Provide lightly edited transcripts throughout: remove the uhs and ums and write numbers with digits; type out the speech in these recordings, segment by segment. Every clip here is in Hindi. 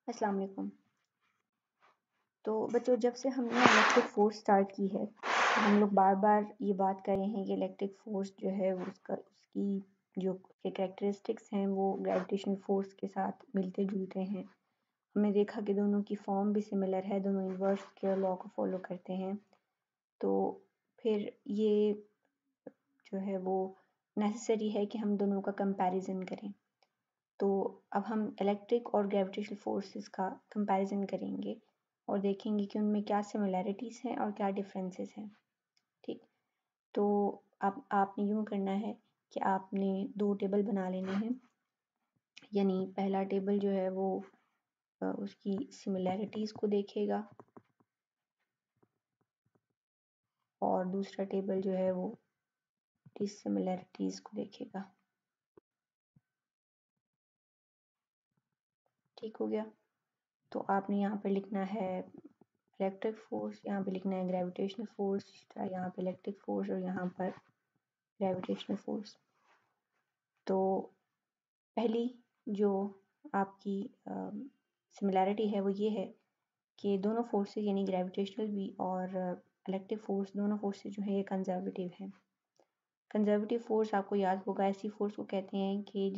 अस्सलाम वालेकुम। तो बच्चों, जब से हमने इलेक्ट्रिक फ़ोर्स स्टार्ट की है तो हम लोग बार बार ये बात कर रहे हैं कि इलेक्ट्रिक फ़ोर्स जो है उसकी जो कैरेक्टरिस्टिक्स हैं वो ग्रेविटेशनल फ़ोर्स के साथ मिलते जुलते हैं। हमने देखा कि दोनों की फॉर्म भी सिमिलर है, दोनों इन्वर्स के लॉ को फॉलो करते हैं। तो फिर ये जो है वो नेसेसरी है कि हम दोनों का कंपैरिजन करें। तो अब हम इलेक्ट्रिक और ग्रेविटेशनल फोर्सेस का कंपैरिजन करेंगे और देखेंगे कि उनमें क्या सिमिलैरिटीज़ हैं और क्या डिफरेंसेस हैं। ठीक, तो अब आपने यूँ करना है कि आपने दो टेबल बना लेने हैं। यानी पहला टेबल जो है वो उसकी सिमिलैरिटीज़ को देखेगा और दूसरा टेबल जो है वो डिससिमिलैरिटीज़ को देखेगा। ठीक हो गया। तो आपने यहाँ पर लिखना है इलेक्ट्रिक फोर्स, यहाँ पे लिखना है ग्रेविटेशनल फोर्स, यहाँ पे इलेक्ट्रिक फोर्स और यहाँ पर ग्रेविटेशनल फोर्स। तो पहली जो आपकी सिमिलैरिटी है वो ये है कि दोनों फोर्सेस यानी ग्रेविटेशनल भी और इलेक्ट्रिक फोर्स, दोनों फोर्सेस जो है ये कंजर्वेटिव हैं। कंजर्वेटिव फोर्स आपको याद होगा, ऐसी फोर्स को कहते हैं कि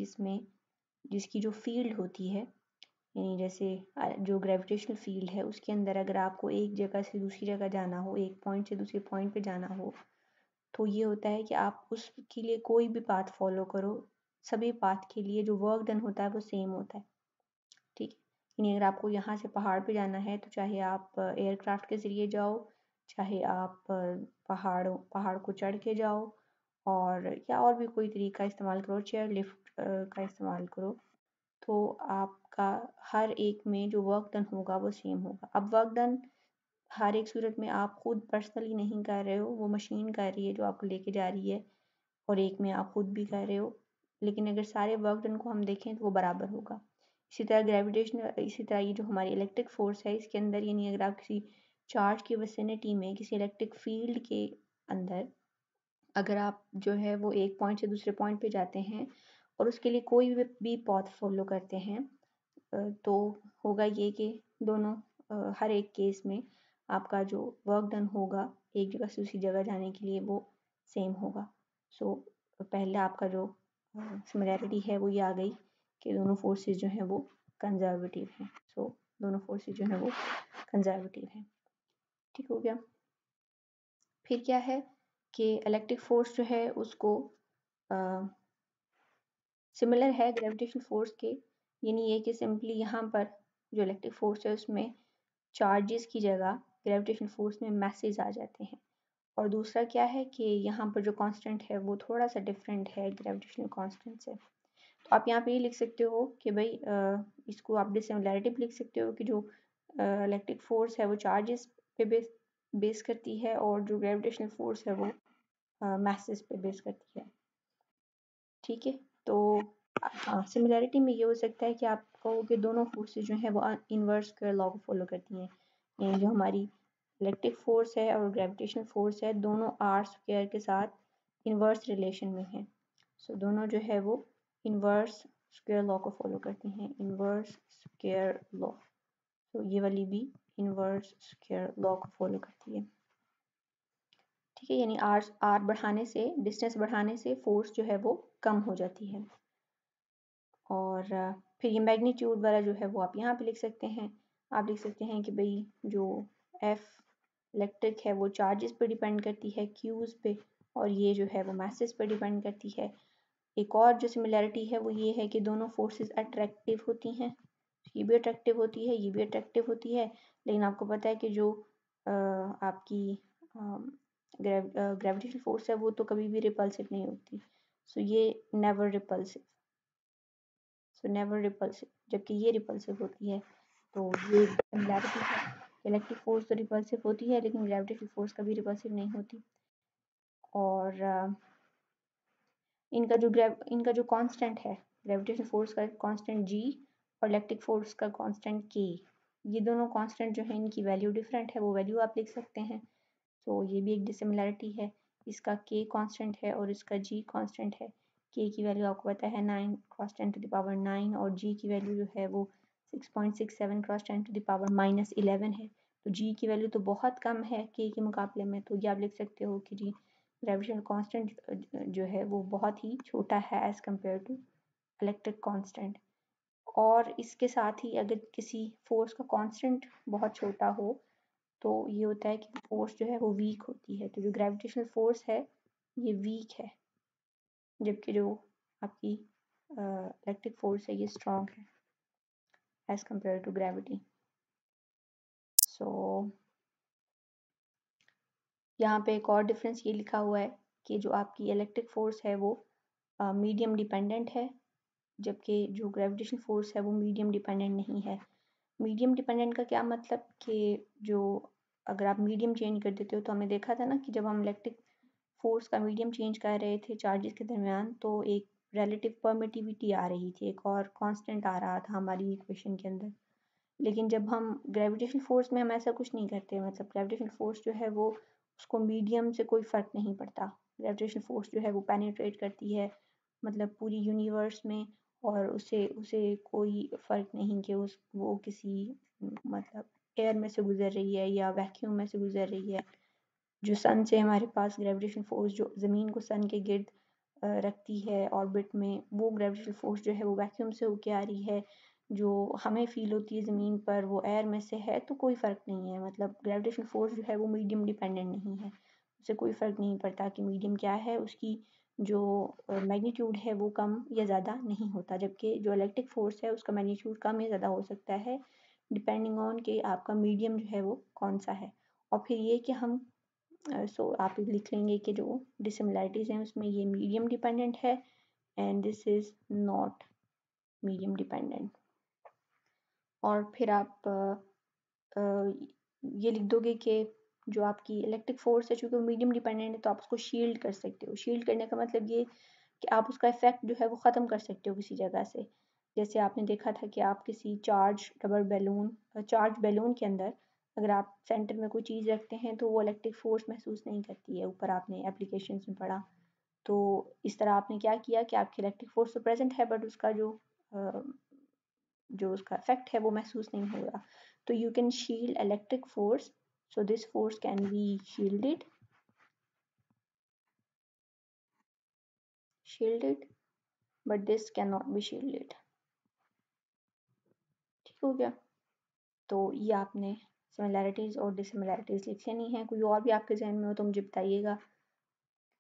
जिसकी जो फील्ड होती है, यानी जैसे जो ग्रेविटेशनल फील्ड है उसके अंदर अगर आपको एक जगह से दूसरी जगह जाना हो, एक पॉइंट से दूसरे पॉइंट पे जाना हो, तो ये होता है कि आप उसके लिए कोई भी पाथ फॉलो करो, सभी पाथ के लिए जो वर्क डन होता है वो सेम होता है। ठीक है, यानी अगर आपको यहाँ से पहाड़ पे जाना है तो चाहे आप एयरक्राफ्ट के ज़रिए जाओ, चाहे आप पहाड़ को चढ़ के जाओ और भी कोई तरीका इस्तेमाल करो, चेयर लिफ्ट का इस्तेमाल करो, तो आपका हर एक में जो वर्क डन होगा वो सेम होगा। अब वर्क डन हर एक सूरत में आप खुद पर्सनली नहीं कर रहे हो, वो मशीन कर रही है जो आपको लेके जा रही है, और एक में आप खुद भी कर रहे हो। लेकिन अगर सारे वर्क डन को हम देखें तो वो बराबर होगा। इसी तरह ये जो हमारी इलेक्ट्रिक फोर्स है इसके अंदर, यानी अगर आप किसी चार्ज की विसिनिटी में, किसी इलेक्ट्रिक फील्ड के अंदर अगर आप जो है वो एक पॉइंट से दूसरे पॉइंट पे जाते हैं और उसके लिए कोई भी पॉथ फॉलो करते हैं, तो होगा ये कि दोनों हर एक केस में आपका जो वर्क डन होगा एक जगह से दूसरी जगह जाने के लिए वो सेम होगा। सो पहले आपका जो सिमिलैरिटी है वो ये आ गई कि दोनों फोर्सेस जो हैं वो कंजर्वेटिव हैं। सो दोनों फोर्सेस जो हैं वो कंजर्वेटिव हैं। ठीक हो गया। फिर क्या है कि इलेक्ट्रिक फोर्स जो है उसको सिमिलर है ग्रेविटेशनल फोर्स के, यानी ये कि सिंपली यहाँ पर जो इलेक्ट्रिक फोर्स है उसमें चार्जेस की जगह ग्रेविटेशनल फोर्स में मैसेज आ जाते हैं। और दूसरा क्या है कि यहाँ पर जो कांस्टेंट है वो थोड़ा सा डिफरेंट है ग्रेविटेशनल कांस्टेंट से। तो आप यहाँ पे ये लिख सकते हो कि भाई इसको आप डिसिमिलैरिटी भी लिख सकते हो कि जो इलेक्ट्रिक फोर्स है वो चार्जेस पे बेस करती है और जो ग्रेविटेशनल फोर्स है वो मैसेज पे बेस करती है। ठीक है, तो हाँ, सिमिलैरिटी में ये हो सकता है कि आप कहो कि दोनों फोर्सेस जो हैं वो इन्वर्स स्क्वायर लॉ को फॉलो करती हैं। यानी जो हमारी इलेक्ट्रिक फोर्स है और ग्रेविटेशनल फोर्स है दोनों आर स्क्वायर के साथ इन्वर्स रिलेशन में हैं। सो दोनों जो है वो इन्वर्स स्क्वायर लॉ को फॉलो करती हैं, इन्वर्स स्क्वायर लॉ। तो ये वाली भी इन्वर्स स्क्वायर लॉ को फॉलो करती है। ठीक है, यानी आर बढ़ाने से, डिस्टेंस बढ़ाने से फोर्स जो है वो कम हो जाती है। और फिर ये मैग्नीट्यूड वाला जो है वो आप यहाँ पे लिख सकते हैं। आप लिख सकते हैं कि भाई जो एफ इलेक्ट्रिक है वो चार्जेस पे डिपेंड करती है, क्यूज़ पे, और ये जो है वो मैसेज पे डिपेंड करती है। एक और जो सिमिलैरिटी है वो ये है कि दोनों फोर्सेस अट्रैक्टिव होती हैं, ये भी अट्रैक्टिव होती है, ये भी अट्रैक्टिव होती है। लेकिन आपको पता है कि जो आपकी ग्रेविटेशनल फोर्स है वो तो कभी भी रिपल्सिव नहीं होती। सो ये नेवर रिपल्सिव, जबकि ये रिपल्सिव होती है। तो ये सिमिलैरिटी है, इलेक्ट्रिक फोर्स तो रिपल्सिव होती है लेकिन ग्रेविटेशनल फोर्स कभी रिपल्सिव नहीं होती। और इनका जो कांस्टेंट है, ग्रेविटेशनल फोर्स का कांस्टेंट g और इलेक्ट्रिक फोर्स का कांस्टेंट k, ये दोनों कांस्टेंट जो है इनकी वैल्यू डिफरेंट है, वो वैल्यू आप लिख सकते हैं। तो ये भी एक डिसिमिलैरिटी है, इसका k कांस्टेंट है और इसका g कांस्टेंट है। k की वैल्यू आपको पता है 9 × 10⁻⁹ और g की वैल्यू जो है वो 6.67 क्रॉस 10⁻⁻11 है। तो g की वैल्यू तो बहुत कम है k के मुकाबले में, तो ये आप लिख सकते हो कि जी ग्रेविटेशनल कांस्टेंट जो है वो बहुत ही छोटा है as compare to electric constant. और इसके साथ ही अगर किसी फोर्स का कांस्टेंट बहुत छोटा हो तो ये होता है कि फोर्स जो है वो वीक होती है। तो जो ग्रेविटेशनल फोर्स है ये वीक है, जबकि जो आपकी इलेक्ट्रिक फोर्स है ये स्ट्रॉन्ग है एज कम्पेयर टू ग्रेविटी। सो यहाँ पे एक और डिफरेंस ये लिखा हुआ है कि जो आपकी इलेक्ट्रिक फोर्स है वो मीडियम डिपेंडेंट है, जबकि जो ग्रेविटेशन फोर्स है वो मीडियम डिपेंडेंट नहीं है। मीडियम डिपेंडेंट का क्या मतलब कि जो अगर आप मीडियम चेंज कर देते हो, तो हमने देखा था ना कि जब हम इलेक्ट्रिक फोर्स का मीडियम चेंज कर रहे थे चार्जेस के दरमियान, तो एक रिलेटिव परमिटिविटी आ रही थी, एक और कांस्टेंट आ रहा था हमारी इक्वेशन के अंदर। लेकिन जब हम ग्रेविटेशन फोर्स में हम ऐसा कुछ नहीं करते, मतलब ग्रेविटेशन फोर्स जो है वो उसको मीडियम से कोई फ़र्क नहीं पड़ता। ग्रेविटेशन फोर्स जो है वो पेनिट्रेट करती है मतलब पूरी यूनिवर्स में, और उसे उसे कोई फ़र्क नहीं कि उस वो किसी मतलब एयर में से गुजर रही है या वैक्यूम में से गुजर रही है। जो सन से हमारे पास ग्रेविटेशन फोर्स जो ज़मीन को सन के गिर्द रखती है ऑर्बिट में, वो ग्रेविटेशनल फोर्स जो है वो वैक्यूम से होके आ रही है। जो हमें फील होती है ज़मीन पर वो एयर में से है, तो कोई फ़र्क नहीं है। मतलब ग्रेविटेशनल फोर्स जो है वो मीडियम डिपेंडेंट नहीं है, उससे कोई फ़र्क नहीं पड़ता कि मीडियम क्या है, उसकी जो मैग्नीट्यूड है वो कम या ज़्यादा नहीं होता। जबकि जो इलेक्ट्रिक फोर्स है उसका मैग्नीट्यूड कम या ज़्यादा हो सकता है डिपेंडिंग ऑन कि आपका मीडियम जो है वो कौन सा है। और फिर ये कि हम सो आप लिख लेंगे कि जो डिसिमिलैरिटीज़ हैं उसमें ये मीडियम डिपेंडेंट है and this is not medium dependent. और फिर आप ये लिख दोगे कि जो आपकी इलेक्ट्रिक फोर्स है चूँकि वो मीडियम डिपेंडेंट है, तो आप उसको शील्ड कर सकते हो। शील्ड करने का मतलब ये कि आप उसका इफ़ेक्ट जो है वो ख़त्म कर सकते हो किसी जगह से। जैसे आपने देखा था कि आप किसी चार्ज बैलून के अंदर अगर आप सेंटर में कोई चीज़ रखते हैं तो वो इलेक्ट्रिक फोर्स महसूस नहीं करती है। ऊपर आपने एप्लीकेशंस में पढ़ा। तो इस तरह आपने क्या किया कि आपकी इलेक्ट्रिक फोर्स तो प्रेजेंट है, बट उसका जो उसका इफेक्ट है वो महसूस नहीं हो रहा। तो you can shield electric force, so this force can be shielded but this cannot be shielded। ठीक हो गया। तो ये आपने सिमिलैरिटीज़ और डिसिमिलैरिटीज़ लिख लेनी है। कोई और भी आपके जहन में हो तो मुझे बताइएगा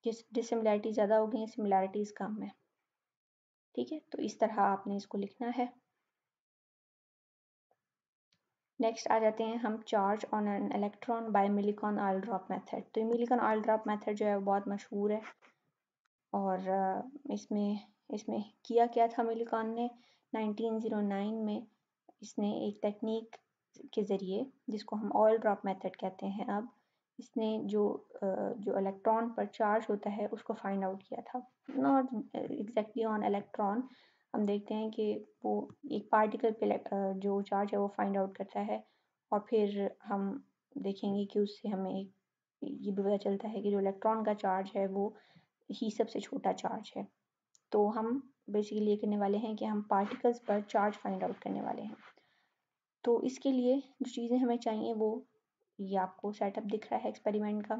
कि डिसिमिलैरिटी ज़्यादा हो गई है, सिमिलैरिटीज़ कम है। ठीक है, तो इस तरह आपने इसको लिखना है। नेक्स्ट आ जाते हैं हम charge on an electron by Millikan oil drop method. तो ये मिलिकॉन आयल ड्रॉप मेथड जो है वो बहुत मशहूर है, और इसमें इसमें किया क्या था मिलिकॉन ने 1909 में। इसने एक टेक्निक के ज़रिए जिसको हम ऑयल ड्रॉप मेथड कहते हैं, अब इसने जो इलेक्ट्रॉन पर चार्ज होता है उसको फाइंड आउट किया था। नॉट एग्जैक्टली ऑन इलेक्ट्रॉन, हम देखते हैं कि वो एक पार्टिकल पे जो चार्ज है वो फाइंड आउट करता है, और फिर हम देखेंगे कि उससे हमें ये भी पता चलता है कि जो इलेक्ट्रॉन का चार्ज है वो ही सबसे छोटा चार्ज है। तो हम बेसिकली ये करने वाले हैं कि हम पार्टिकल्स पर चार्ज फाइंड आउट करने वाले हैं। तो इसके लिए जो चीज़ें हमें चाहिए वो ये आपको सेटअप दिख रहा है एक्सपेरिमेंट का।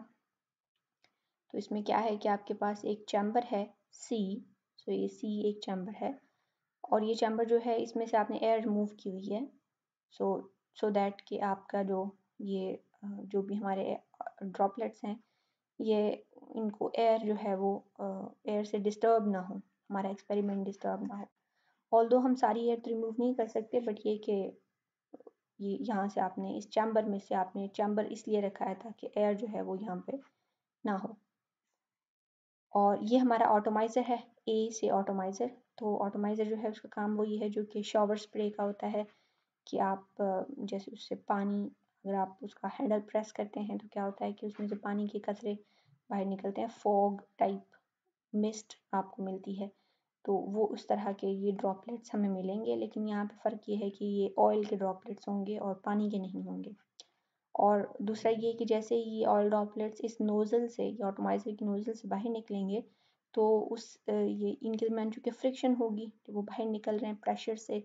तो इसमें क्या है कि आपके पास एक चैम्बर है सी। सो ये सी एक चैम्बर है, और ये चैम्बर जो है इसमें से आपने एयर रिमूव की हुई है। सो सो दैट कि आपका ये जो भी हमारे ड्रॉपलेट्स हैं ये इनको एयर जो है वो एयर से डिस्टर्ब ना हो, हमारा एक्सपेरिमेंट डिस्टर्ब ना हो। ऑल्दो हम सारी एयर तो रिमूव नहीं कर सकते, बट ये कि ये यहाँ से आपने इस चैम्बर में से आपने चैम्बर इसलिए रखा है ताकि एयर जो है वो यहाँ पे ना हो। और ये हमारा ऑटोमाइज़र है, ए से ऑटोमाइज़र। तो ऑटोमाइज़र जो है उसका काम वही है जो कि शॉवर स्प्रे का होता है, कि आप जैसे उससे पानी अगर आप उसका हैंडल प्रेस करते हैं तो क्या होता है कि उसमें से पानी के कतरे बाहर निकलते हैं, फॉग टाइप मिस्ट आपको मिलती है। तो वो उस तरह के ये ड्रॉपलेट्स हमें मिलेंगे, लेकिन यहाँ पे फ़र्क ये है कि ये ऑयल के ड्रॉपलेट्स होंगे और पानी के नहीं होंगे। और दूसरा ये कि जैसे ही ये ऑयल ड्रॉपलेट्स इस नोज़ल से या ऑटोमाइज़र की नोज़ल से बाहर निकलेंगे, तो ये इनके दरमियान चूँकि फ्रिक्शन होगी, तो वो बाहर निकल रहे हैं प्रेशर से,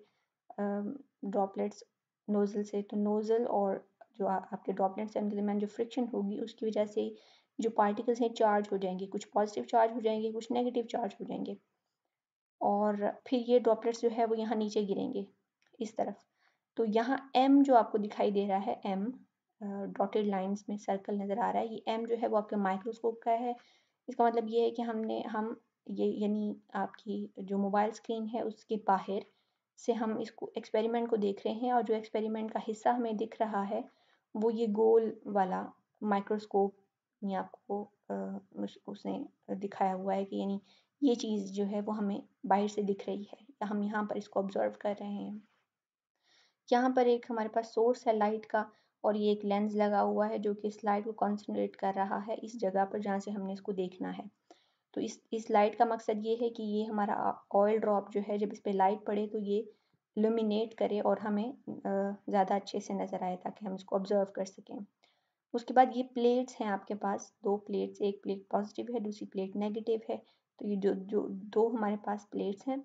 ड्रॉपलेट्स नोज़ल से, तो नोज़ल और जो आपके ड्रॉपलेट्स हैं उनके दरमियान जो फ्रिक्शन होगी उसकी वजह से जो पार्टिकल्स हैं चार्ज हो जाएंगे, कुछ पॉजिटिव चार्ज हो जाएंगे, कुछ नेगेटिव चार्ज हो जाएंगे, और फिर ये ड्रॉपलेट्स जो है वो यहाँ नीचे गिरेंगे इस तरफ। तो यहाँ m जो आपको दिखाई दे रहा है, m डॉटेड लाइंस में सर्कल नज़र आ रहा है, ये m जो है वो आपके माइक्रोस्कोप का है। इसका मतलब ये है कि हम ये यानी आपकी जो मोबाइल स्क्रीन है उसके बाहर से हम इसको एक्सपेरिमेंट को देख रहे हैं, और जो एक्सपेरिमेंट का हिस्सा हमें दिख रहा है वो ये गोल वाला माइक्रोस्कोप ये आपको उसने दिखाया हुआ है कि यानी ये चीज़ जो है वो हमें बाहर से दिख रही है, हम यहाँ पर इसको ऑब्जर्व कर रहे हैं। यहाँ पर एक हमारे पास सोर्स है लाइट का, और ये एक लेंस लगा हुआ है जो कि इस लाइट को कॉन्सेंट्रेट कर रहा है इस जगह पर जहाँ से हमने इसको देखना है। तो इस लाइट का मकसद ये है कि ये हमारा ऑयल ड्रॉप जो है जब इस पर लाइट पड़े तो ये इल्यूमिनेट करे और हमें ज़्यादा अच्छे से नज़र आए ताकि हम इसको ऑब्जर्व कर सकें। उसके बाद ये प्लेट्स हैं आपके पास, दो प्लेट्स, एक प्लेट पॉजिटिव है दूसरी प्लेट नेगेटिव है। तो ये जो दो हमारे पास प्लेट्स हैं,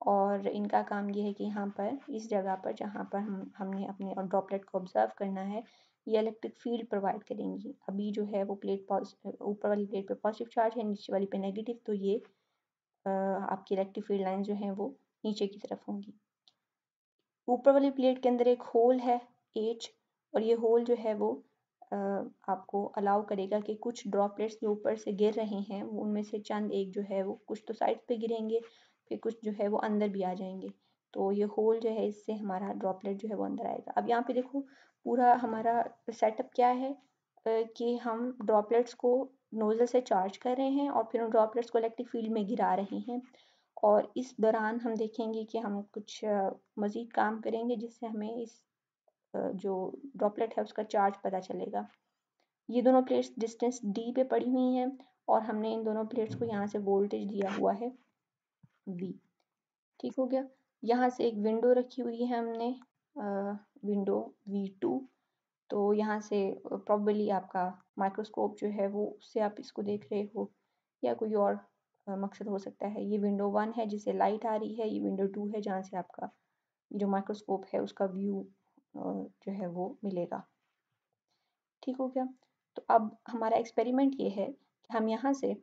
और इनका काम ये है कि यहाँ पर इस जगह पर जहाँ पर हमने अपने ड्रॉपलेट को ऑब्जर्व करना है ये इलेक्ट्रिक फील्ड प्रोवाइड करेंगी। अभी जो है वो प्लेट ऊपर वाली प्लेट पे पॉजिटिव चार्ज है, नीचे वाली पे नेगेटिव, तो ये आपकी इलेक्ट्रिक फील्ड लाइन जो है वो नीचे की तरफ होंगी। ऊपर वाली प्लेट के अंदर एक होल है H, और ये होल जो है वो आपको अलाउ करेगा कि कुछ ड्रॉपलेट्स जो ऊपर से गिर रहे हैं वो उनमें से चंद एक जो है वो कुछ तो साइड पे गिरेंगे, फिर कुछ जो है वो अंदर भी आ जाएंगे। तो ये होल जो है इससे हमारा ड्रॉपलेट जो है वो अंदर आएगा। अब यहाँ पे देखो पूरा हमारा सेटअप क्या है कि हम ड्रॉपलेट्स को नोजल से चार्ज कर रहे हैं और फिर उन ड्रॉपलेट्स को इलेक्ट्रिक फील्ड में गिरा रहे हैं, और इस दौरान हम देखेंगे कि हम कुछ मज़ीद काम करेंगे जिससे हमें इस जो ड्रॉपलेट है उसका चार्ज पता चलेगा। ये दोनों प्लेट्स डिस्टेंस d पे पड़ी हुई हैं, और हमने इन दोनों प्लेट्स को यहाँ से वोल्टेज दिया हुआ है V। ठीक हो गया। यहाँ से एक विंडो रखी हुई है हमने, विंडो V2। तो यहाँ से प्रॉबली आपका माइक्रोस्कोप जो है वो उससे आप इसको देख रहे हो, या कोई और मकसद हो सकता है। ये विंडो 1 है जिससे लाइट आ रही है, ये विंडो 2 है जहाँ से आपका जो माइक्रोस्कोप है उसका व्यू जो है वो मिलेगा। ठीक हो गया। तो अब हमारा एक्सपेरिमेंट ये है कि हम यहाँ से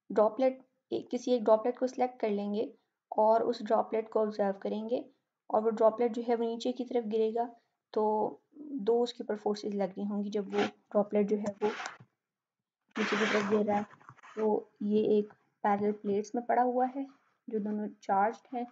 किसी एक ड्रॉपलेट को सिलेक्ट कर लेंगे और उस ड्रॉपलेट को ऑब्जर्व करेंगे, और वो ड्रॉपलेट जो है वो नीचे की तरफ गिरेगा। तो दो उसके ऊपर फोर्सेस लग रही होंगी जब वो ड्रॉपलेट जो है वो नीचे की तरफ गिर रहा है। तो ये एक पैरेलल प्लेट्स में पड़ा हुआ है जो दोनों चार्ज्ड है,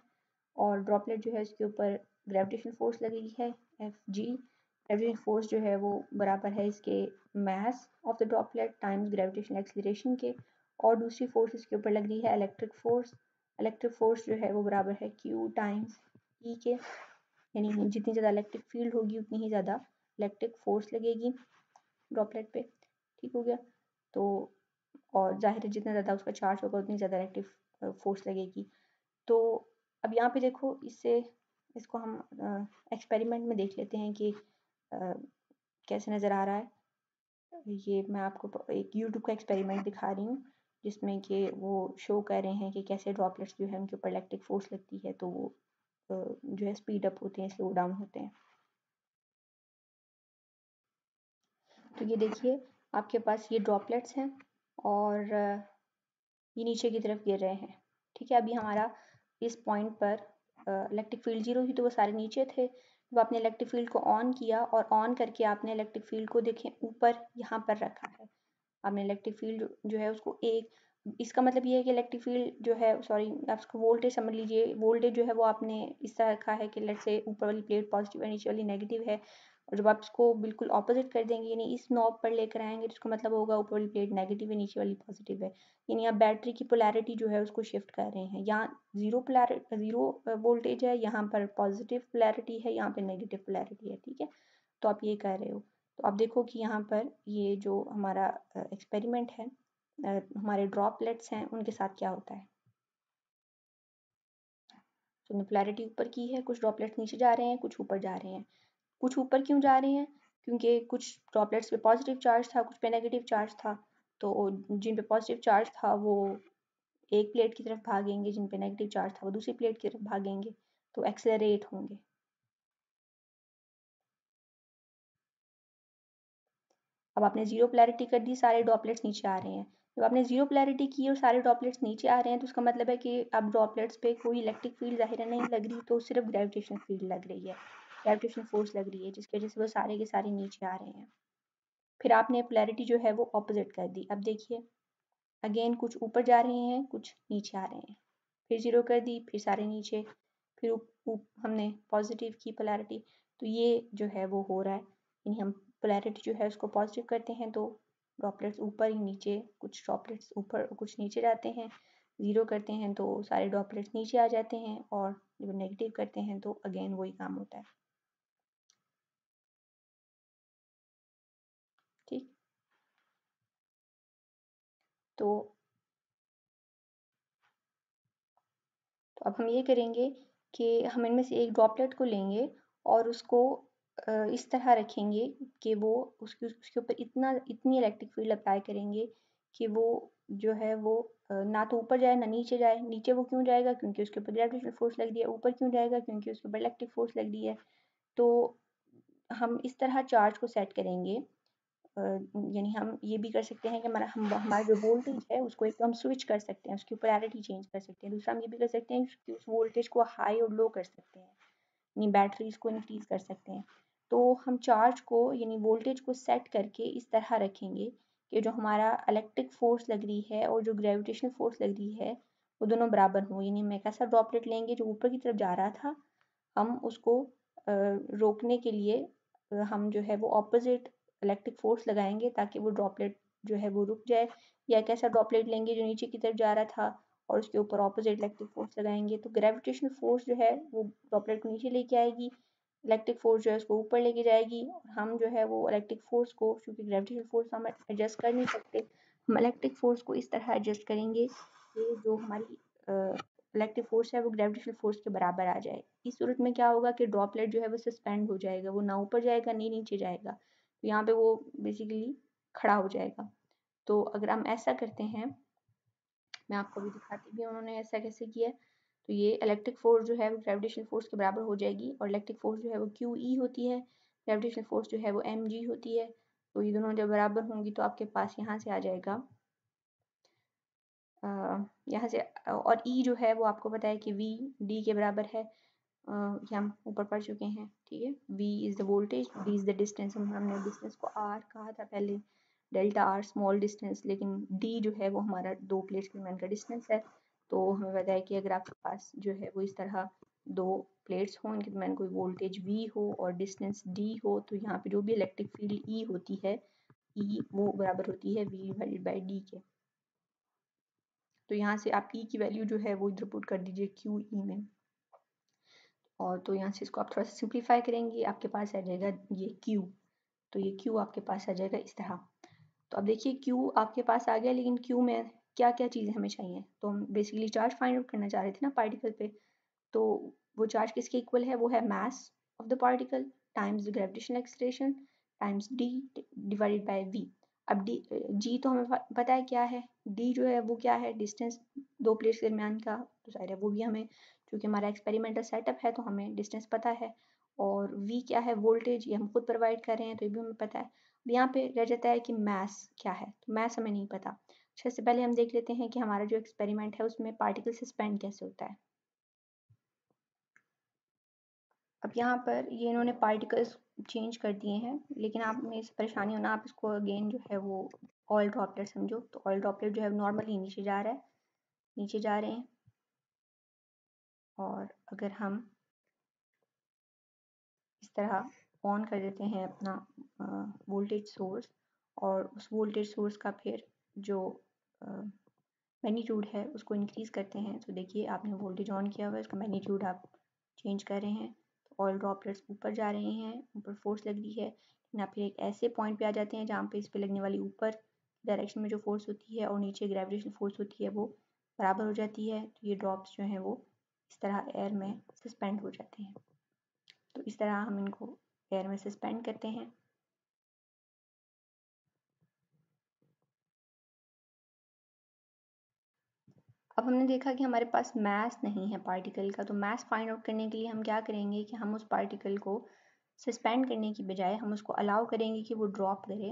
और ड्रॉपलेट जो है इसके ऊपर ग्रेविटेशनल फोर्स लगी है Fg। ग्रेविटेशनल फोर्स जो है वो बराबर है इसके मास of the droplet times gravitational acceleration के, और दूसरी फोर्स इसके ऊपर लग रही है इलेक्ट्रिक फोर्स। इलेक्ट्रिक फोर्स जो है वो बराबर है Q टाइम्स E के, यानी जितनी ज़्यादा इलेक्ट्रिक फील्ड होगी उतनी ही ज़्यादा इलेक्ट्रिक फोर्स लगेगी ड्रॉपलेट पे। ठीक हो गया। तो और जाहिर है जितना ज़्यादा उसका चार्ज होगा उतनी ज़्यादा इलेक्ट्रिक फोर्स लगेगी। तो अब यहाँ पे देखो इसको हम एक्सपेरिमेंट में देख लेते हैं कि कैसे नज़र आ रहा है। ये मैं आपको एक यूट्यूब का एक्सपेरिमेंट दिखा रही हूँ जिसमें कि वो शो कर रहे हैं कि कैसे ड्रॉपलेट्स जो है उनके ऊपर इलेक्ट्रिक फोर्स लगती है तो वो जो है स्पीड अप होते हैं, स्लो डाउन होते हैं। तो ये देखिए आपके पास ये ड्रॉपलेट्स हैं और ये नीचे की तरफ गिर रहे हैं। ठीक है, अभी हमारा इस पॉइंट पर इलेक्ट्रिक फील्ड 0 थी तो वो सारे नीचे थे। जब आपने इलेक्ट्रिक फील्ड को ऑन किया और ऑन करके आपने इलेक्ट्रिक फील्ड को देखें ऊपर यहाँ पर रखा है, आपने इलेक्ट्रिक फील्ड जो है उसको इसका मतलब ये है कि इलेक्ट्रिक फील्ड जो है, सॉरी आप इसको वोल्टेज समझ लीजिए, वोल्टेज जो है वो आपने इस तरह रखा है कि लेट्स से ऊपर वाली प्लेट पॉजिटिव है नीचे वाली नेगेटिव है, और जब आप इसको बिल्कुल ऑपोजिट कर देंगे यानी इस नॉब पर लेकर आएंगे तो इसका मतलब होगा ऊपर वाली प्लेट नेगेटिव है नीचे वाली पॉजिटिव है, यानी आप बैटरी की पोलैरिटी जो है उसको शिफ्ट कर रहे हैं। यहाँ ज़ीरो वोल्टेज है, यहाँ पर पॉजिटिव पोलैरिटी है, यहाँ पर नेगेटिव पोलैरिटी है। ठीक है, तो आप ये कर रहे हो। तो आप देखो कि यहाँ पर ये जो हमारा एक्सपेरिमेंट है हमारे ड्रॉपलेट्स हैं उनके साथ क्या होता है। तो पोलैरिटी ऊपर की है, कुछ ड्रॉपलेट्स नीचे जा रहे हैं, कुछ ऊपर जा रहे हैं। कुछ ऊपर क्यों जा रहे हैं? क्योंकि कुछ ड्रॉपलेट्स पे पॉजिटिव चार्ज था, कुछ पे नेगेटिव चार्ज था। तो जिन पे पॉजिटिव चार्ज था वो एक प्लेट की तरफ भागेंगे, जिन पे नेगेटिव चार्ज था वो दूसरी प्लेट की तरफ भागेंगे। तो एक्सेलरेट होंगे। अब आपने जीरो पोलैरिटी कर दी, सारे ड्रॉपलेट्स नीचे आ रहे हैं। जब आपने जीरो पोलैरिटी की और सारे ड्रॉपलेट्स नीचे आ रहे हैं तो उसका मतलब है कि अब ड्रॉपलेट्स पे कोई इलेक्ट्रिक फील्ड ज़ाहिर नहीं लग रही, तो सिर्फ ग्रेविटेशनल फील्ड लग रही है, ग्रेविटेशनल फोर्स लग रही है, जिसकी वजह से वो सारे के सारे नीचे आ रहे हैं। फिर आपने पोलैरिटी जो है वो ऑपोजिट कर दी। अब देखिए अगेन कुछ ऊपर जा रहे हैं, कुछ नीचे आ रहे हैं। फिर जीरो कर दी, फिर सारे नीचे, फिर हमने पॉजिटिव की पोलैरिटी, तो ये जो है वो हो रहा है। यानी हम पोलैरिटी जो है उसको पॉजिटिव करते हैं तो ड्रॉपलेट्स ऊपर ही नीचे, कुछ ड्रॉपलेट्स ऊपर कुछ नीचे जाते हैं। ज़ीरो करते हैं तो सारे ड्रॉपलेट्स नीचे आ जाते हैं, और जब नेगेटिव करते हैं तो अगेन वही काम होता है। ठीक, तो अब हम ये करेंगे कि हम इनमें से एक ड्रॉपलेट को लेंगे और उसको इस तरह रखेंगे कि वो उसके ऊपर इतनी इलेक्ट्रिक फील्ड अप्लाई करेंगे कि वो जो है वो ना तो ऊपर जाए ना नीचे जाए। नीचे वो क्यों जाएगा? क्योंकि उसके ऊपर ग्रेविटेशनल फोर्स लग रही है। ऊपर क्यों जाएगा? क्योंकि उसके ऊपर इलेक्ट्रिक फोर्स लग रही है। तो हम इस तरह चार्ज को सेट करेंगे। यानी हम ये भी कर सकते हैं कि हमारा जो वोल्टेज है उसको एक तो हम स्विच कर सकते हैं, उसकी पोलैरिटी चेंज कर सकते हैं। दूसरा हम ये भी कर सकते हैं कि उस वोल्टेज को हाई और लो कर सकते हैं, यानी बैटरीज को इंक्रीज कर सकते हैं। तो हम चार्ज को यानी वोल्टेज को सेट करके इस तरह रखेंगे कि जो हमारा इलेक्ट्रिक फोर्स लग रही है और जो ग्रेविटेशनल फोर्स लग रही है वो दोनों बराबर हों। यानी हम एक ऐसा ड्रॉपलेट लेंगे जो ऊपर की तरफ जा रहा था, हम उसको रोकने के लिए हम जो है वो ऑपोजिट इलेक्ट्रिक फोर्स लगाएंगे ताकि वो ड्रॉपलेट जो है वो रुक जाए। या एक ऐसा ड्रॉपलेट लेंगे जो नीचे की तरफ जा रहा था और उसके ऊपर ऑपोजिट इलेक्ट्रिक फोर्स लगाएंगे, तो ग्रेविटेशनल फोर्स जो है वो ड्रॉपलेट को नीचे लेके आएगी, इलेक्ट्रिक फोर्स जो है उसको ऊपर लेके जाएगी। और हम जो है वो इलेक्ट्रिक फोर्स को, क्योंकि ग्रेविटेशनल फोर्स हम एडजस्ट कर नहीं सकते, हम इलेक्ट्रिक फोर्स को इस तरह एडजस्ट करेंगे कि जो हमारी इलेक्ट्रिक फोर्स है वो ग्रेविटेशनल फोर्स के बराबर आ जाए। इस सूरत में क्या होगा कि ड्रॉपलेट जो है वो सस्पेंड हो जाएगा, वो ना ऊपर जाएगा नहीं नीचे जाएगा, तो यहाँ पे वो बेसिकली खड़ा हो जाएगा। तो अगर हम ऐसा करते हैं, मैं आपको भी दिखाती भी हूँ उन्होंने ऐसा कैसे किया है। तो ये इलेक्ट्रिक फोर्स जो है वो ग्रेविटेशनल फोर्स के बराबर हो जाएगी, और इलेक्ट्रिक फोर्स जो है वो क्यू ई होती है, ग्रेविटेशनल फोर्स जो है वो एम जी होती है। तो ये दोनों जब बराबर होंगी तो आपके पास यहाँ से आ जाएगा यहाँ से, और ई जो है वो आपको पता है कि वी डी के बराबर है। ये हम ऊपर पढ़ चुके हैं, ठीक है। V is the voltage, D is the distance. हमने डिस्टेंस को R कहा था पहले, डेल्टा R स्मॉल डिस्टेंस, लेकिन D जो है वो हमारा दो प्लेट्स के दरमियान का डिस्टेंस है। तो हमें पता है कि अगर आपके पास जो है वो इस तरह दो प्लेट्स हों, इनके दरमियान कोई वोल्टेज V हो और डिस्टेंस D हो, तो यहाँ पे जो भी इलेक्ट्रिक फील्ड E होती है, E वो बराबर होती है V डिवाइडेड बाई D के। तो यहाँ से आप E की वैल्यू जो है वो इधर पुट कर दीजिए क्यू ई में, और तो यहाँ से इसको आप थोड़ा सा सिंप्लीफाई करेंगे, आपके पास आ जाएगा ये Q। तो ये Q आपके पास आ जाएगा इस तरह। तो अब देखिए Q आपके पास आ गया, लेकिन Q में क्या क्या चीज़ें हमें चाहिए? तो हम बेसिकली चार्ज फाइंड आउट करना चाह रहे थे ना पार्टिकल पे। तो वो चार्ज किसके इक्वल है? वो है मास of the particle times the gravitational acceleration times d divided by v। अब g तो हमें पता है क्या है, d जो है वो क्या है? डिस्टेंस दो प्लेट्स के दरमियान का, तो जाहिर है वो भी हमें, क्योंकि हमारा एक्सपेरिमेंटल सेटअप है तो हमें डिस्टेंस पता है। और v क्या है? वोल्टेज, ये हम खुद प्रोवाइड कर रहे हैं तो ये भी हमें पता है। अब यहाँ पे रह जाता है कि मास क्या है, तो मास हमें नहीं पता। अच्छा, इससे पहले हम देख लेते हैं कि हमारा जो एक्सपेरिमेंट है उसमें पार्टिकल सस्पेंड कैसे होता है। अब यहाँ पर ये इन्होंने पार्टिकल्स चेंज कर दिए हैं, लेकिन आप में इस परेशानी होना, आप इसको अगेन जो है वो ऑयल ड्रॉपलेट समझो। तो ऑयल ड्रॉपलेट जो है नॉर्मली नीचे जा रहा है, नीचे जा रहे हैं। और अगर हम इस तरह ऑन कर देते हैं अपना वोल्टेज सोर्स, और उस वोल्टेज सोर्स का फिर जो मैग्नीट्यूड है उसको इंक्रीज़ करते हैं, तो देखिए आपने वोल्टेज ऑन किया हुआ है, इसका मैग्नीट्यूड आप चेंज कर रहे हैं, तो ऑयल ड्रॉपलेट्स ऊपर जा रहे हैं, ऊपर फोर्स लग रही है। लेकिन आप फिर एक ऐसे पॉइंट पे आ जाते हैं जहाँ पे इस पे लगने वाली ऊपर डायरेक्शन में जो फोर्स होती है और नीचे ग्रेविटेशनल फोर्स होती है वो बराबर हो जाती है, तो ये ड्रॉप्स जो हैं वो इस तरह एयर में सस्पेंड हो जाते हैं। तो इस तरह हम इनको एयर में सस्पेंड करते हैं। अब हमने देखा कि हमारे पास मास नहीं है पार्टिकल का, तो मास फाइंड आउट करने के लिए हम क्या करेंगे कि हम उस पार्टिकल को सस्पेंड करने की बजाय हम उसको अलाउ करेंगे कि वो ड्रॉप करे,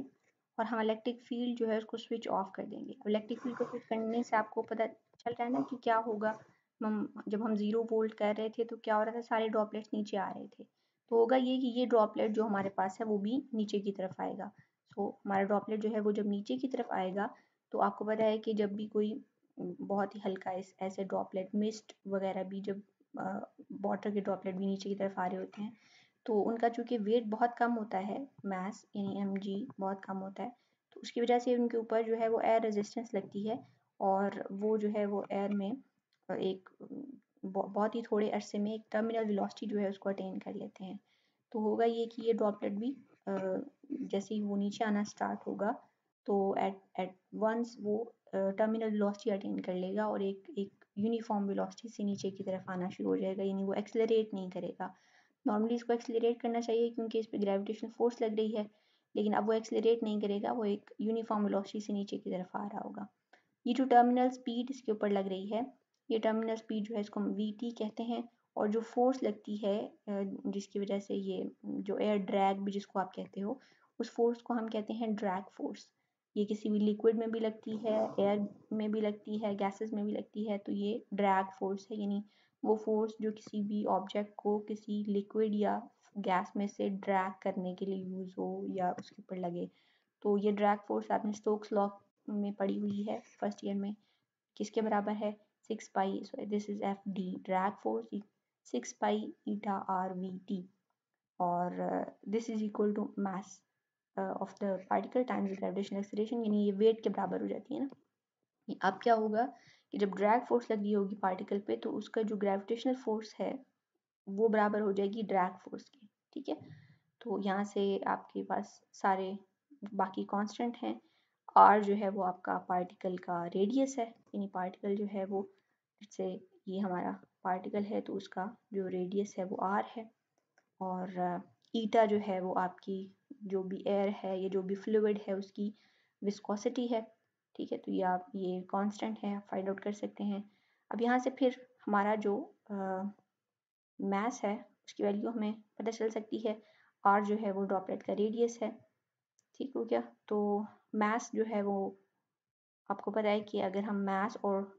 और हम इलेक्ट्रिक फील्ड जो है उसको स्विच ऑफ कर देंगे। इलेक्ट्रिक फील्ड को स्विच करने से आपको पता चल रहा है ना कि क्या होगा। जब हम 0 वोल्ट कर रहे थे तो क्या हो रहा था, सारे ड्रॉपलेट्स नीचे आ रहे थे। तो होगा ये कि ये ड्रॉपलेट जो हमारे पास है वो भी नीचे की तरफ आएगा। सो हमारा ड्रॉपलेट जो है वो जब नीचे की तरफ आएगा, तो आपको पता है कि जब भी कोई बहुत ही हल्का ऐसे ड्रॉपलेट, मिस्ट वगैरह भी, जब वाटर के ड्रॉपलेट भी नीचे की तरफ आ रहे होते हैं, तो उनका चूंकि वेट बहुत कम होता है, मास यानी mg बहुत कम होता है, तो उसकी वजह से उनके ऊपर जो है वो एयर रेजिस्टेंस लगती है, और वो जो है वो एयर में एक बहुत ही थोड़े अरसे में एक टर्मिनल वेलोसिटी जो है उसको अटेन कर लेते हैं। तो होगा ये कि ये ड्रॉपलेट भी जैसे ही वो नीचे आना स्टार्ट होगा, तो एट वंस वो टर्मिनल वेलोसिटी अटेन कर लेगा और एक यूनिफॉर्म वेलोसिटी से नीचे की तरफ आना शुरू हो जाएगा, यानी वो एक्सेलरेट नहीं करेगा। नॉर्मली इसको एक्सेलरेट करना चाहिए क्योंकि इस पर ग्रेविटेशनल फोर्स लग रही है, लेकिन अब वो एक्सेलरेट नहीं करेगा, वो एक यूनिफॉर्म वेलोसिटी से नीचे की तरफ आ रहा होगा। ये जो टर्मिनल स्पीड इसके ऊपर लग रही है, ये टर्मिनल स्पीड जो है इसको हम वी कहते हैं, और जो फोर्स लगती है जिसकी वजह से ये जो एयर ड्रैग भी जिसको आप कहते हो, उस फोर्स को हम कहते हैं ड्रैग फोर्स। ये किसी भी लिक्विड में भी लगती है, एयर में भी लगती है, गैसेस में भी लगती है, तो ये ड्रैग फोर्स है, यानी वो फोर्स जो किसी भी ऑब्जेक्ट को किसी लिक्विड या गैस में से ड्रैग करने के लिए यूज़ हो या उसके ऊपर लगे। तो ये ड्रैग फोर्स आपने स्टोक्स लॉ में पढ़ी हुई है फर्स्ट ईयर में, किसके बराबर है, 6 pi, so this is F D, drag force 6 pi eta R V T, और this is equal to mass of the particle times gravitational acceleration, यानी ये वेट के बराबर हो जाती है ना। अब क्या होगा कि जब ड्रैग फोर्स लगी होगी पार्टिकल पे, तो उसका जो ग्रेविटेशनल फोर्स है वो बराबर हो जाएगी ड्रैग फोर्स के, ठीक है। तो यहाँ से आपके पास सारे बाकी कांस्टेंट हैं। आर जो है वो आपका पार्टिकल का रेडियस है, यानी पार्टिकल जो है वो, जैसे ये हमारा पार्टिकल है तो उसका जो रेडियस है वो आर है, और ईटा जो है वो आपकी जो भी एयर है या जो भी फ्लूइड है उसकी विस्कोसिटी है, ठीक है। तो ये आप ये कांस्टेंट है, फाइंड आउट कर सकते हैं। अब यहाँ से फिर हमारा जो मास है उसकी वैल्यू हमें पता चल सकती है। आर जो है वो ड्रॉपलेट का रेडियस है, ठीक हो गया। तो मास जो है वो आपको पता है कि अगर हम मास और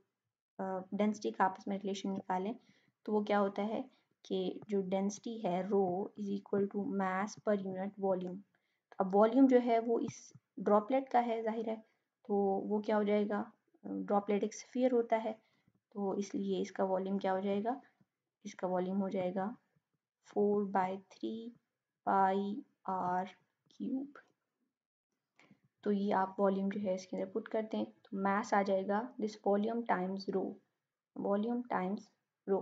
डेंसिटी का आपस में रिलेशन निकालें तो वो क्या होता है कि जो डेंसिटी है rho is equal to mass per unit volume. अब वॉल्यूम जो है वो इस ड्रॉपलेट का है, जाहिर है, तो वो क्या हो जाएगा, ड्रॉपलेट एक स्फीयर होता है, तो इसलिए इसका वॉल्यूम क्या हो जाएगा, इसका वॉल्यूम हो जाएगा 4/3 पाई आर क्यूब। तो ये आप वॉल्यूम जो है इसके अंदर पुट करते हैं तो मास आ जाएगा this volume times rho, volume times rho,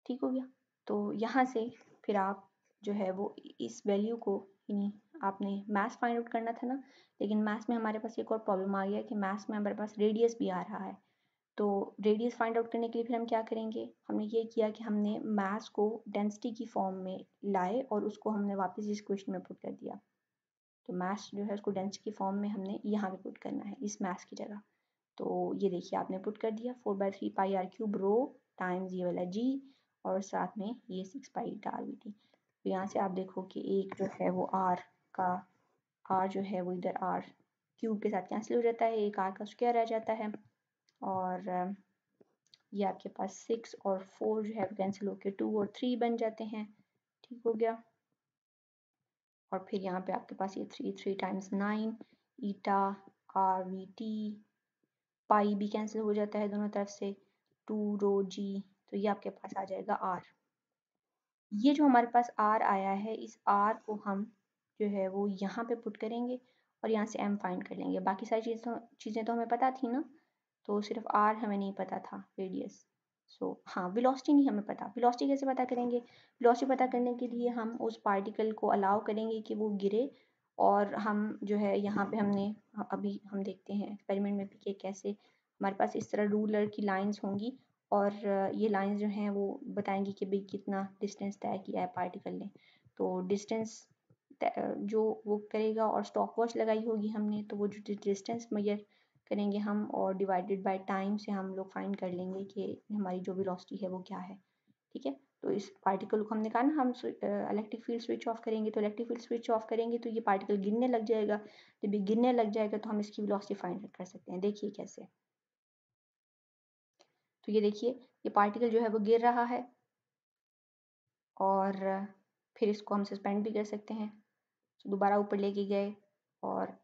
ठीक हो गया। तो यहाँ से फिर आप जो है वो इस वैल्यू को, यानी आपने मास फाइंड आउट करना था ना, लेकिन मास में हमारे पास एक और प्रॉब्लम आ गया कि मास में हमारे पास रेडियस भी आ रहा है। तो रेडियस फाइंड आउट करने के लिए फिर हम क्या करेंगे, हमने ये किया कि हमने मास को डेंसिटी की फॉर्म में लाए और उसको हमने वापस इस क्वेश्चन में पुट कर दिया। तो मास जो है उसको डेंसिटी की फॉर्म में हमने यहाँ पे पुट करना है इस मास की जगह। तो ये देखिए आपने पुट कर दिया 4/3 पाई आर क्यूब रो टाइम्स ये वाला जी, और साथ में ये 6 पाई आर वी टी। तो यहाँ से आप देखो कि एक जो है वो आर का, आर जो है वो इधर आर क्यूब के साथ कैंसिल हो जाता है, एक आर का स्क्वायर रह जाता है, और ये आपके पास 6 और 4 जो है कैंसिल होकर 2 और 3 बन जाते हैं, ठीक हो गया। और फिर यहाँ पे आपके पास ये 3 times 9 eta R V T, pi भी कैंसिल हो जाता है दोनों तरफ से, 2 रो जी, तो ये आपके पास आ जाएगा आर। ये जो हमारे पास आर आया है, इस आर को हम जो है वो यहाँ पे पुट करेंगे और यहाँ से एम फाइंड कर लेंगे। बाकी सारी चीज़ें तो हमें पता थी ना, तो सिर्फ आर हमें नहीं पता था, रेडियस। सो हाँ, वेलोसिटी नहीं हमें पता। वेलोसिटी कैसे पता करेंगे, वेलोसिटी पता करने के लिए हम उस पार्टिकल को अलाउ करेंगे कि वो गिरे, और हम जो है यहाँ पे हमने अभी हम देखते हैं एक्सपेरिमेंट में भी कि कैसे हमारे पास इस तरह रूलर की लाइंस होंगी, और ये लाइंस जो हैं वो बताएंगी कि भाई कितना डिस्टेंस तय किया है पार्टिकल ने। तो डिस्टेंस जो वो करेगा, और स्टॉप वॉच लगाई होगी हमने, तो वो जो डिस्टेंस मेजर करेंगे हम और डिवाइडेड बाय टाइम से हम लोग फाइंड कर लेंगे कि हमारी जो वेलोसिटी है वो क्या है। ठीक है, तो इस पार्टिकल को हमने कहा ना हम इलेक्ट्रिक फील्ड स्विच ऑफ करेंगे, तो इलेक्ट्रिक फील्ड स्विच ऑफ करेंगे तो ये पार्टिकल गिरने लग जाएगा। जब ये गिरने लग जाएगा तो हम इसकी वेलोसिटी फाइंड कर सकते हैं। देखिए कैसे, तो ये देखिए ये पार्टिकल जो है वो गिर रहा है और फिर इसको हम सस्पेंड भी कर सकते हैं। तो दोबारा ऊपर लेके गए और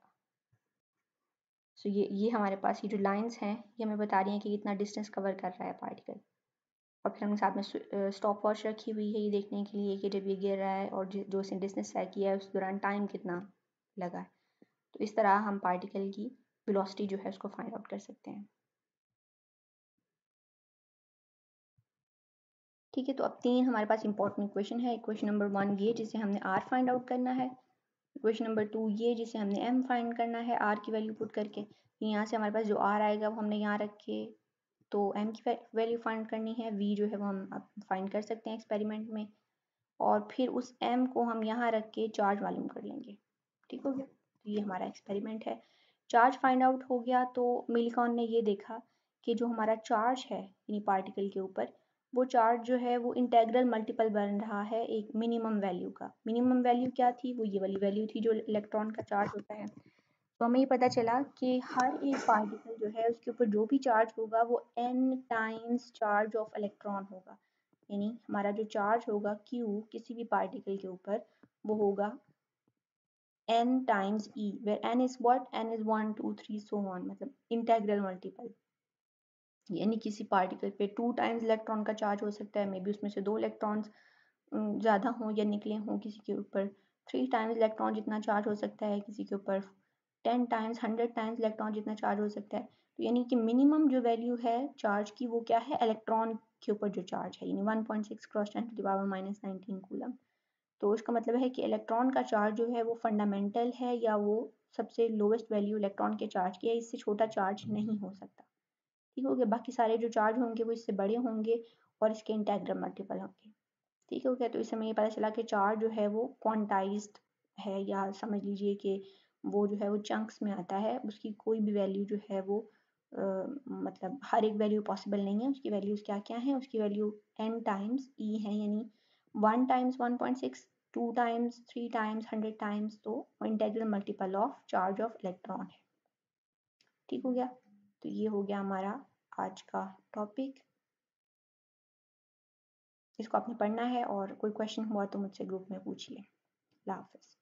सो ये हमारे पास ये जो लाइंस हैं ये हमें बता रही हैं कि कितना डिस्टेंस कवर कर रहा है पार्टिकल। और फिर हमने साथ में स्टॉप वॉच रखी हुई है ये देखने के लिए कि जब ये गिर रहा है और जो इसने डिस्टेंस तय किया है उस दौरान टाइम कितना लगा है। तो इस तरह हम पार्टिकल की वेलोसिटी जो है उसको फाइंड आउट कर सकते हैं। ठीक है, तो अब 3 हमारे पास इंपॉर्टेंट इक्वेशन है। इक्वेशन नंबर 1 ये जिसे हमने आर फाइंड आउट करना है। इक्वेशन नंबर 2 ये जिसे हमने एम फाइंड करना है आर की वैल्यू पुट करके। यहाँ से हमारे पास जो आर आएगा वो हमने यहाँ रख के तो एम की वैल्यू फाइंड करनी है। वी जो है वो हम फाइंड कर सकते हैं एक्सपेरिमेंट में और फिर उस एम को हम यहाँ रख के चार्ज मालूम कर लेंगे। ठीक हो गया, तो ये हमारा एक्सपेरिमेंट है। चार्ज फाइंड आउट हो गया तो मिल्कॉन ने ये देखा कि जो हमारा चार्ज है यानी पार्टिकल के ऊपर वो चार्ज जो है वो इंटेग्रल मल्टीपल बन रहा है एक मिनिमम वैल्यू का। मिनिमम वैल्यू क्या थी, वो ये वाली वैल्यू थी जो इलेक्ट्रॉन का चार्ज होता है। तो हमें ये पता चला कि हर एक पार्टिकल जो है उसके ऊपर जो भी चार्ज होगा वो n times charge of electron होगा। यानी हमारा जो चार्ज होगा Q किसी भी पार्टिकल के ऊपर वो होगा n times E, where n is what, n is 1 2 3 so on, मतलब इंटेग्रल मल्टीपल। यानी किसी पार्टिकल पे 2 टाइम्स इलेक्ट्रॉन का चार्ज हो सकता है, मे बी उसमें से 2 इलेक्ट्रॉन्स ज़्यादा हों या निकले हों। किसी के ऊपर 3 टाइम्स इलेक्ट्रॉन जितना चार्ज हो सकता है, किसी के ऊपर 10 टाइम्स 100 टाइम्स इलेक्ट्रॉन जितना चार्ज हो सकता है। तो यानी कि मिनिमम जो वैल्यू है चार्ज की वो क्या है, इलेक्ट्रॉन के ऊपर जो चार्ज है, यानी 1.6 cross 10 to the power -19 coulomb. तो इसका मतलब है कि इलेक्ट्रॉन का चार्ज जो है वो फंडामेंटल है या वो सबसे लोवेस्ट वैल्यू इलेक्ट्रॉन के चार्ज की है, इससे छोटा चार्ज नहीं हो सकता। ठीक हो गया, बाकी सारे जो चार्ज होंगे वो इससे बड़े होंगे और इसके इंटेग्रल मल्टीपल होंगे। ठीक हो गया, तो इससे हमें ये पता चला कि चार्ज जो है वो क्वांटाइज्ड है या समझ लीजिए कि वो जो है वो चंक्स में आता है। उसकी कोई भी वैल्यू जो है वो मतलब हर एक वैल्यू पॉसिबल नहीं है। उसकी वैल्यूज़ क्या क्या हैं, उसकी वैल्यू n टाइम्स e है, यानी 1 टाइम्स 1.6, 2 टाइम्स 3 टाइम्स 100 टाइम्स, तो integral multiple of charge of electron है। ठीक हो गया, तो ये हो गया हमारा आज का टॉपिक। इसको आपने पढ़ना है और कोई क्वेश्चन हुआ तो मुझसे ग्रुप में पूछिए। अल्लाह हाफ़िज़।